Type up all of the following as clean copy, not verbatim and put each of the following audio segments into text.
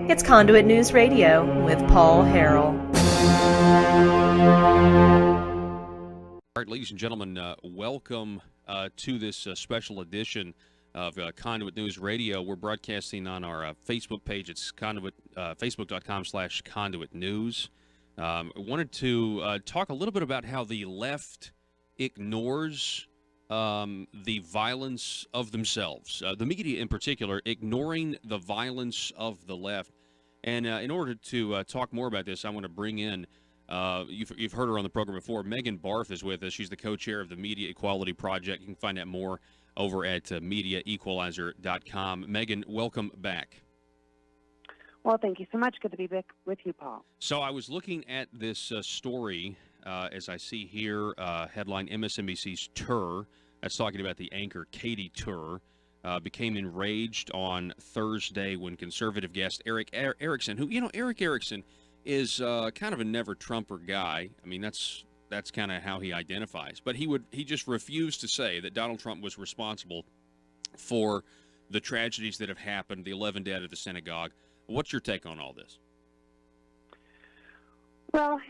It's Conduit News Radio with Paul Harrell. All right, ladies and gentlemen, welcome to this special edition of Conduit News Radio. We're broadcasting on our Facebook page. It's Conduit, facebook.com/Conduit News. I wanted to talk a little bit about how the left ignores the violence of themselves. The media in particular, ignoring the violence of the left. And in order to talk more about this, I want to bring in, you've heard her on the program before, Barth is with us. She's the co-chair of the Media Equality Project. You can find out more over at mediaequalizer.com. Megan, welcome back. Well, thank you so much. Good to be back with you, Paul. So I was looking at this story, as I see here, headline MSNBC's Tur, that's talking about the anchor Katie Tur, became enraged on Thursday when conservative guest Eric Erickson, who, Eric Erickson is kind of a never-Trumper guy. I mean, that's kind of how he identifies. But he just refused to say that Donald Trump was responsible for the tragedies that have happened, the 11 dead at the synagogue. What's your take on all this? Well,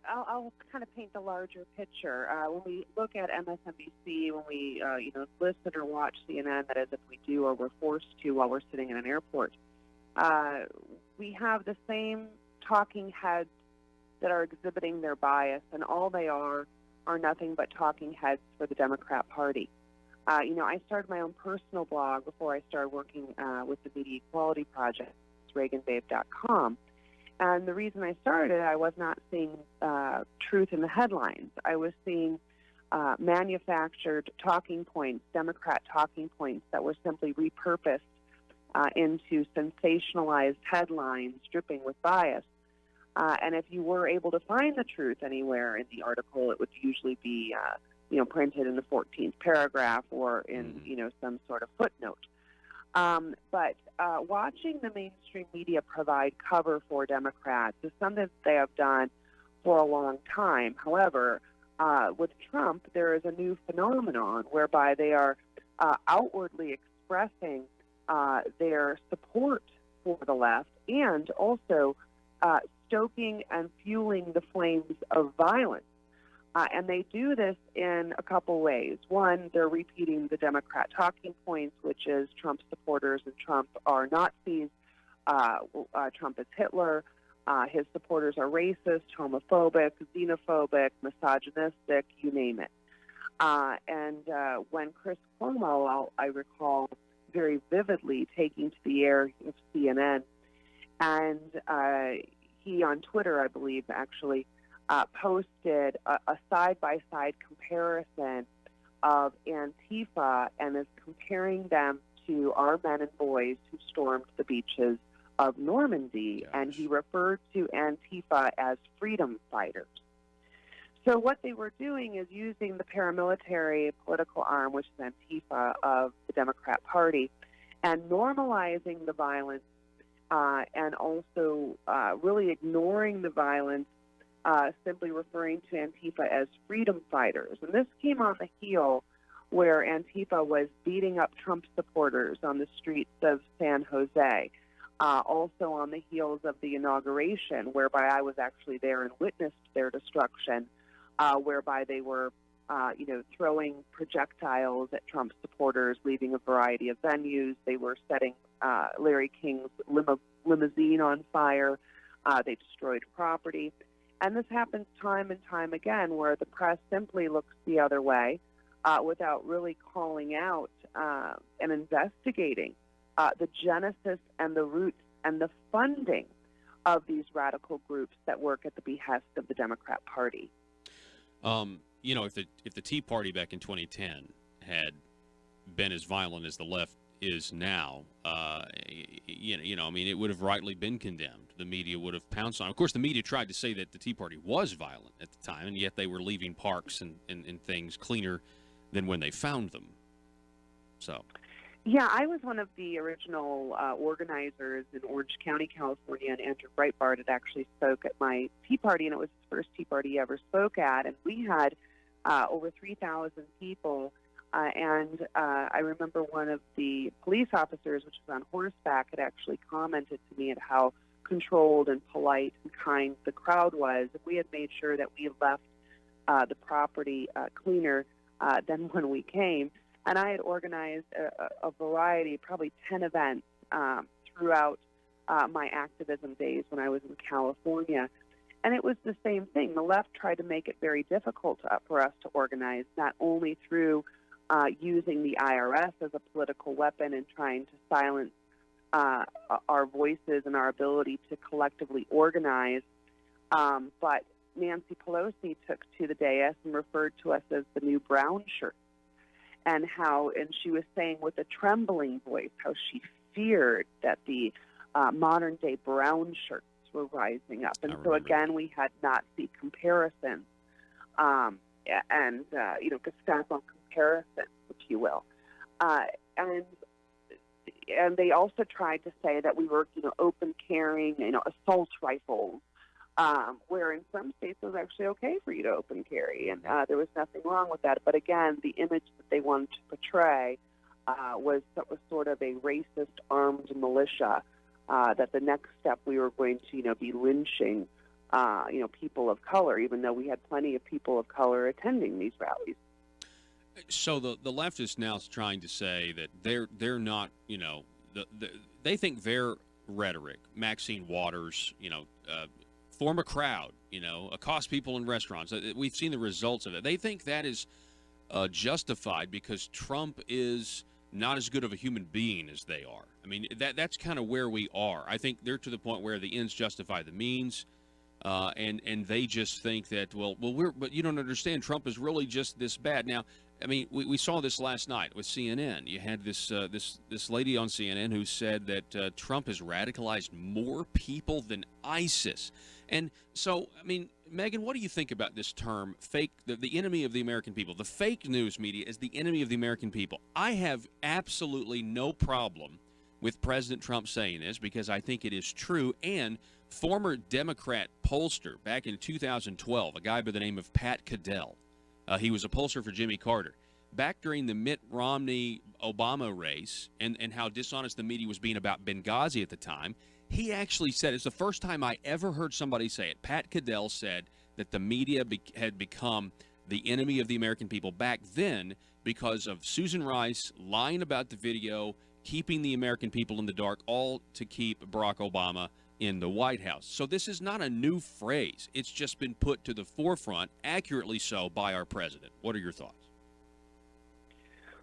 I'll kind of paint the larger picture. When we look at MSNBC, when we listen or watch CNN, that is, if we do or we're forced to while we're sitting in an airport, we have the same talking heads that are exhibiting their bias, and all they are nothing but talking heads for the Democrat Party. I started my own personal blog before I started working with the Media Equality Project, ReaganBabe.com. And the reason I started, I was not seeing truth in the headlines. I was seeing manufactured talking points, Democrat talking points that were simply repurposed into sensationalized headlines dripping with bias. And if you were able to find the truth anywhere in the article, it would usually be, printed in the 14th paragraph or in, some sort of footnote. But watching the mainstream media provide cover for Democrats is something that they have done for a long time. However, with Trump, there is a new phenomenon whereby they are outwardly expressing their support for the left and also stoking and fueling the flames of violence. And they do this in a couple ways. One, they're repeating the Democrat talking points, which is Trump supporters and Trump are Nazis, Trump is Hitler, his supporters are racist, homophobic, xenophobic, misogynistic, you name it. And when Chris Cuomo, I recall very vividly taking to the air of CNN, and he on Twitter, I believe, actually, posted a side-by-side comparison of Antifa and is comparing them to our men and boys who stormed the beaches of Normandy, and he referred to Antifa as freedom fighters. So what they were doing is using the paramilitary political arm, which is Antifa, of the Democrat Party, and normalizing the violence and also really ignoring the violence, simply referring to Antifa as freedom fighters. And this came on the heel where Antifa was beating up Trump supporters on the streets of San Jose, also on the heels of the inauguration, whereby I was actually there and witnessed their destruction, whereby they were, throwing projectiles at Trump supporters, leaving a variety of venues. They were setting Larry King's limousine on fire. They destroyed property. And this happens time and time again where the press simply looks the other way without really calling out and investigating the genesis and the roots and the funding of these radical groups that work at the behest of the Democrat Party. If the Tea Party back in 2010 had been as violent as the left is now, it would have rightly been condemned. The media would have pounced on it. Of course, the media tried to say that the Tea Party was violent at the time, and yet they were leaving parks and things cleaner than when they found them. So, yeah, I was one of the original organizers in Orange County, California, and Andrew Breitbart had actually spoke at my Tea Party, and it was his first Tea Party he ever spoke at, and we had over 3,000 people I remember one of the police officers, which was on horseback, had actually commented to me at how controlled and polite and kind the crowd was. If we had made sure that we left the property cleaner than when we came. And I had organized a variety, probably 10 events throughout my activism days when I was in California. And it was the same thing. The left tried to make it very difficult for us to organize, not only through using the IRS as a political weapon and trying to silence our voices and our ability to collectively organize, but Nancy Pelosi took to the dais and referred to us as the new brown shirts, and she was saying with a trembling voice how she feared that the modern-day brown shirts were rising up. And so, again, we had Nazi comparisons and Gestapo comparisons, if you will. And they also tried to say that we were, open carrying, assault rifles, where in some states it was actually okay for you to open carry, and there was nothing wrong with that. But again, the image that they wanted to portray was sort of a racist armed militia, that the next step we were going to, be lynching, people of color, even though we had plenty of people of color attending these rallies. So the left is now trying to say that they're not, they think their rhetoric, Maxine Waters, form a crowd, accost people in restaurants. We've seen the results of it. They think that is justified because Trump is not as good of a human being as they are. I mean, that's kind of where we are. I think they're to the point where the ends justify the means, and they just think that, but you don't understand. Trump is really just this bad. Now, I mean, we saw this last night with CNN. You had this lady on CNN who said that Trump has radicalized more people than ISIS. And so, I mean, Megan, what do you think about this term, fake, the enemy of the American people? The fake news media is the enemy of the American people. I have absolutely no problem with President Trump saying this because I think it is true. And former Democrat pollster back in 2012, a guy by the name of Pat Caddell, he was a pollster for Jimmy Carter. Back during the Mitt Romney-Obama race and how dishonest the media was being about Benghazi at the time, he actually said, it's the first time I ever heard somebody say it, Pat Caddell said that the media had become the enemy of the American people back then because of Susan Rice lying about the video, keeping the American people in the dark, all to keep Barack Obama in the White House. So this is not a new phrase. It's just been put to the forefront, accurately so, by our president. What are your thoughts?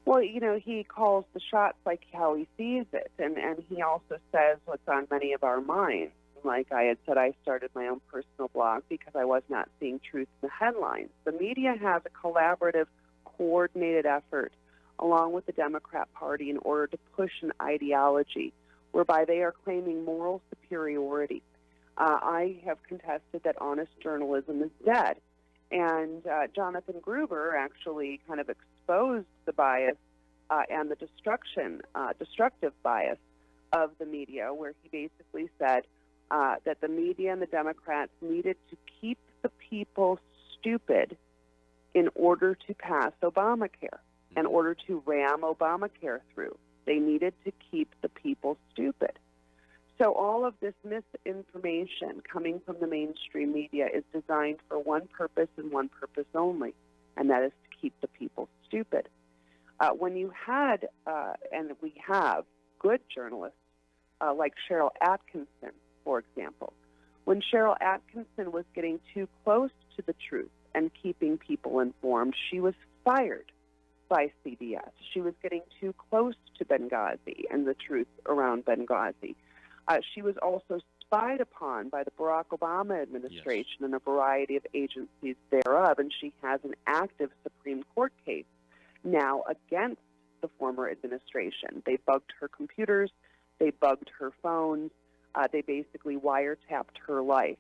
Well, he calls the shots like how he sees it, and he also says what's on many of our minds. Like I had said, I started my own personal blog because I was not seeing truth in the headlines. The media has a collaborative, coordinated effort along with the Democrat Party in order to push an ideology whereby they are claiming moral superiority. I have contested that honest journalism is dead. And Jonathan Gruber actually kind of exposed the bias and the destructive bias of the media, where he basically said that the media and the Democrats needed to keep the people stupid in order to pass Obamacare, in order to ram Obamacare through. They needed to keep the people stupid. So all of this misinformation coming from the mainstream media is designed for one purpose and one purpose only, and that is to keep the people stupid. When you had, and we have, good journalists like Cheryl Atkinson, for example, when Cheryl Atkinson was getting too close to the truth and keeping people informed, she was fired by CBS. She was getting too close to Benghazi and the truth around Benghazi. She was also spied upon by the Barack Obama administration and a variety of agencies thereof, and she has an active Supreme Court case now against the former administration. They bugged her computers, they bugged her phones, they basically wiretapped her life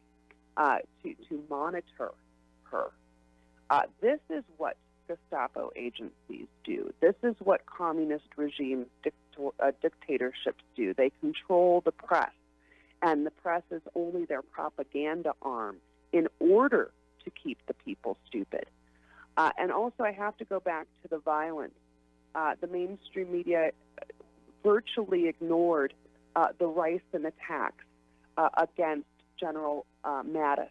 to monitor her. This is what Gestapo agencies do. This is what communist regimes, dictatorships do. They control the press, and the press is only their propaganda arm in order to keep the people stupid. And also, I have to go back to the violence the mainstream media virtually ignored the ricin attacks against General Mattis,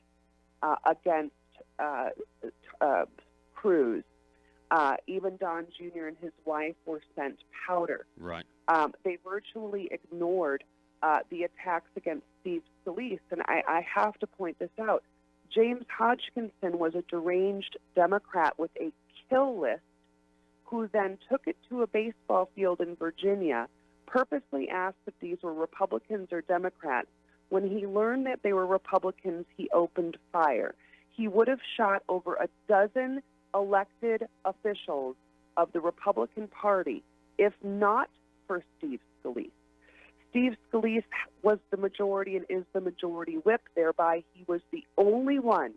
against Cruz. Even Don Jr. and his wife were sent powder. Right. They virtually ignored the attacks against Steve Scalise. And I have to point this out. James Hodgkinson was a deranged Democrat with a kill list who then took it to a baseball field in Virginia, purposely asked if these were Republicans or Democrats. When he learned that they were Republicans, he opened fire. He would have shot over a dozen elected officials of the Republican Party, if not for Steve Scalise. Steve Scalise was the majority and is the majority whip. Thereby, he was the only one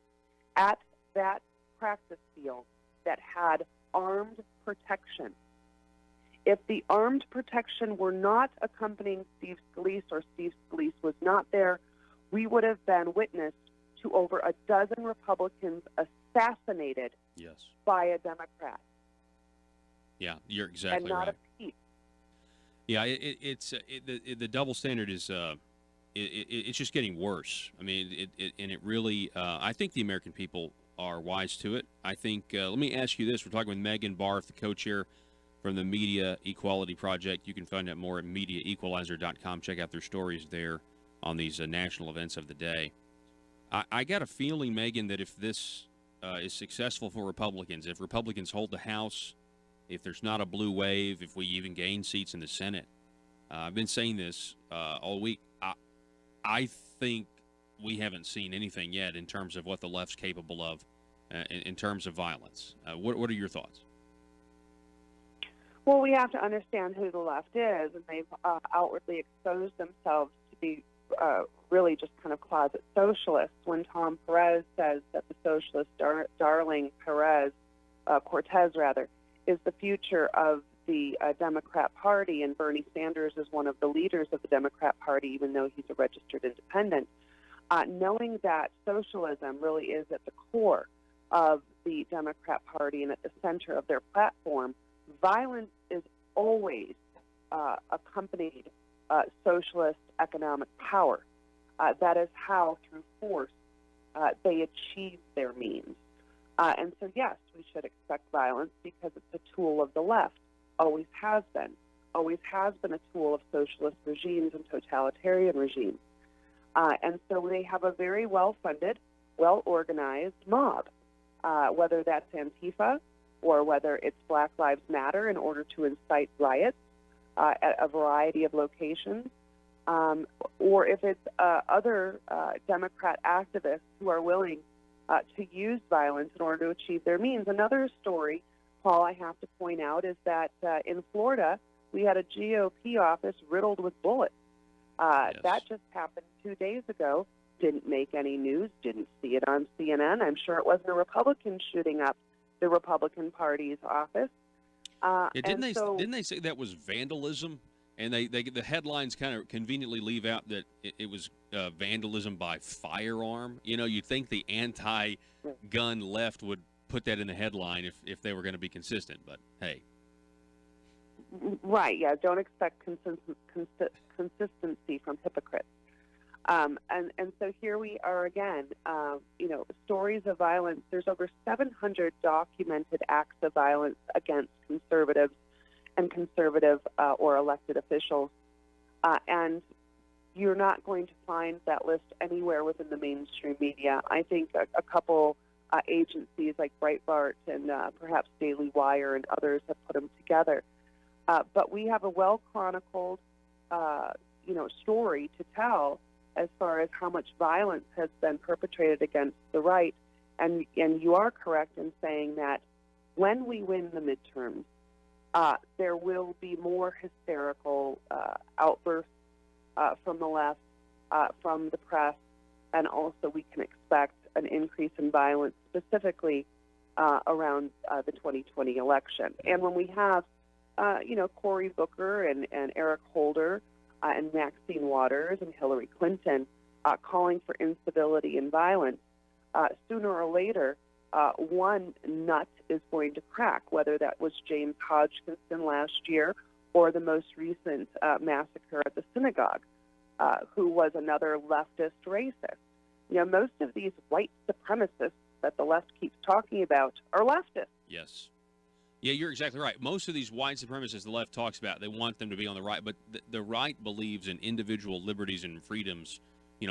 at that practice field that had armed protection. If the armed protection were not accompanying Steve Scalise or Steve Scalise was not there, we would have been witness to over a dozen Republicans assassinated by a Democrat. Yeah, you're exactly and not right. a peep. Yeah, the double standard is it's just getting worse. I mean, it really. I think the American people are wise to it. I think. Let me ask you this: we're talking with Megan Barth, the co-chair from the Media Equality Project. You can find out more at MediaEqualizer.com. Check out their stories there on these national events of the day. I got a feeling, Megan, that if this is successful for Republicans, if Republicans hold the House, if there's not a blue wave, if we even gain seats in the Senate, I've been saying this all week. I think we haven't seen anything yet in terms of what the left's capable of in terms of violence. What are your thoughts? Well, we have to understand who the left is, and they've outwardly exposed themselves to be really just kind of closet socialists. When Tom Perez says that the socialist darling Cortez is the future of the Democrat Party, and Bernie Sanders is one of the leaders of the Democrat Party, even though he's a registered independent, knowing that socialism really is at the core of the Democrat Party and at the center of their platform, violence is always accompanied socialist economic power. That is how, through force, they achieve their means. And so, yes, we should expect violence because it's a tool of the left, always has been a tool of socialist regimes and totalitarian regimes. And so they have a very well-funded, well-organized mob, whether that's Antifa or whether it's Black Lives Matter in order to incite riots at a variety of locations, or if it's other Democrat activists who are willing to use violence in order to achieve their means. Another story, Paul, I have to point out, is that in Florida, we had a GOP office riddled with bullets. Yes. That just happened 2 days ago. Didn't make any news, didn't see it on CNN. I'm sure it wasn't a Republican shooting up the Republican Party's office. Didn't they say that was vandalism? And the headlines kind of conveniently leave out that it was vandalism by firearm. You know, you'd think the anti-gun left would put that in the headline if they were going to be consistent. But, hey. Right, yeah. Don't expect consistency from hypocrites. And so here we are again, stories of violence. There's over 700 documented acts of violence against conservatives and conservative or elected officials. And you're not going to find that list anywhere within the mainstream media. I think a couple agencies like Breitbart and perhaps Daily Wire and others have put them together. But we have a well-chronicled, story to tell as far as how much violence has been perpetrated against the right. And you are correct in saying that when we win the midterms, there will be more hysterical outbursts from the left, from the press, and also we can expect an increase in violence, specifically around the 2020 election. And when we have, Cory Booker and Eric Holder and Maxine Waters and Hillary Clinton calling for incivility and violence, sooner or later, one nut is going to crack, whether that was James Hodgkinson last year or the most recent massacre at the synagogue, who was another leftist racist. Most of these white supremacists that the left keeps talking about are leftists. Yes. Yeah, you're exactly right. Most of these white supremacists the left talks about, they want them to be on the right, but the right believes in individual liberties and freedoms,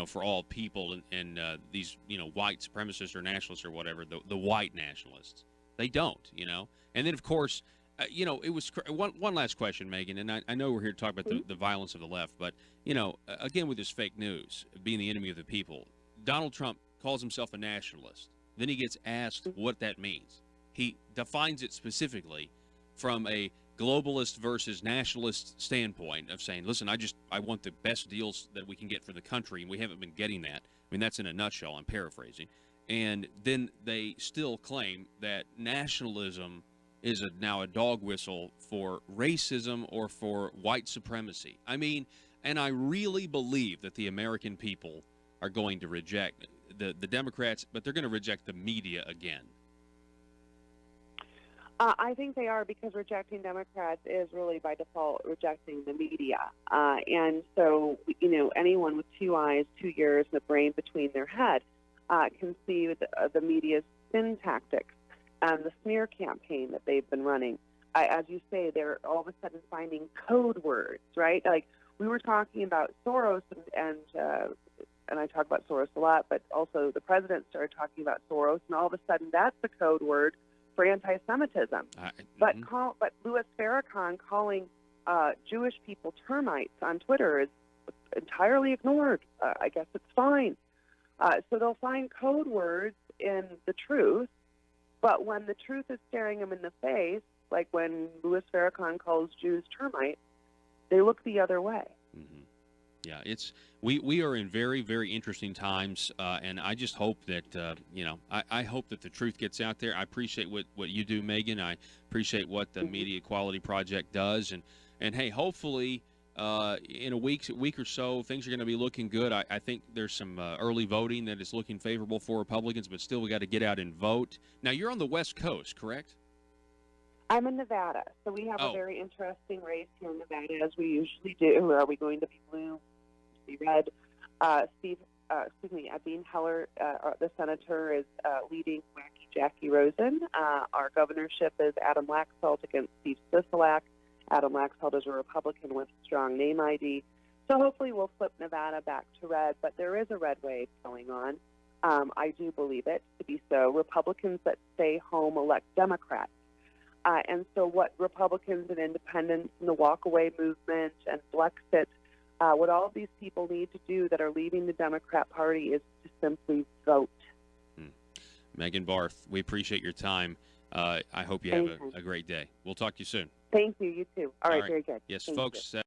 for all people, and these, white supremacists or nationalists or whatever, the white nationalists, they don't, And then, of course, it was one last question, Megan, and I know we're here to talk about the violence of the left, but, again, with this fake news, being the enemy of the people, Donald Trump calls himself a nationalist. Then he gets asked what that means. He defines it specifically from a globalist versus nationalist standpoint of saying, listen, I want the best deals that we can get for the country, and we haven't been getting that. I mean, that's in a nutshell. I'm paraphrasing. And then they still claim that nationalism is now a dog whistle for racism or for white supremacy. I mean, and I really believe that the American people are going to reject the Democrats, but they're going to reject the media again. I think they are, because rejecting Democrats is really by default rejecting the media. And so, anyone with 2 eyes, 2 ears, and a brain between their head can see the media's spin tactics and the smear campaign that they've been running. As you say, they're all of a sudden finding code words, right? Like, we were talking about Soros, and I talk about Soros a lot, but also the president started talking about Soros, and all of a sudden that's the code word for anti-Semitism. But Louis Farrakhan calling Jewish people termites on Twitter is entirely ignored. I guess it's fine. So they'll find code words in the truth, but when the truth is staring them in the face, like when Louis Farrakhan calls Jews termites, they look the other way. Mm-hmm. Yeah, we are in very, very interesting times, and I just hope that I hope that the truth gets out there. I appreciate what you do, Megan. I appreciate what the Media Equality Project does, and hey, hopefully in a week or so things are going to be looking good. I think there's some early voting that is looking favorable for Republicans, but still we got to get out and vote. Now you're on the West Coast, correct? I'm in Nevada, so we have a very interesting race here in Nevada, as we usually do. Are we going to be blue? Be red? Dean Heller, the senator, is leading Wacky Jackie Rosen. Our governorship is Adam Laxalt against Steve Sisolak. Adam Laxalt is a Republican with strong name ID. So hopefully we'll flip Nevada back to red, but there is a red wave going on. I do believe it to be so. Republicans that stay home elect Democrats. And so what Republicans and independents and the walkaway movement and Brexit, what all of these people need to do that are leaving the Democrat Party is to simply vote. Megan Barth, we appreciate your time. I hope you have a great day. We'll talk to you soon. Thank you. You too. All right. Very good. Yes, Thank folks. you.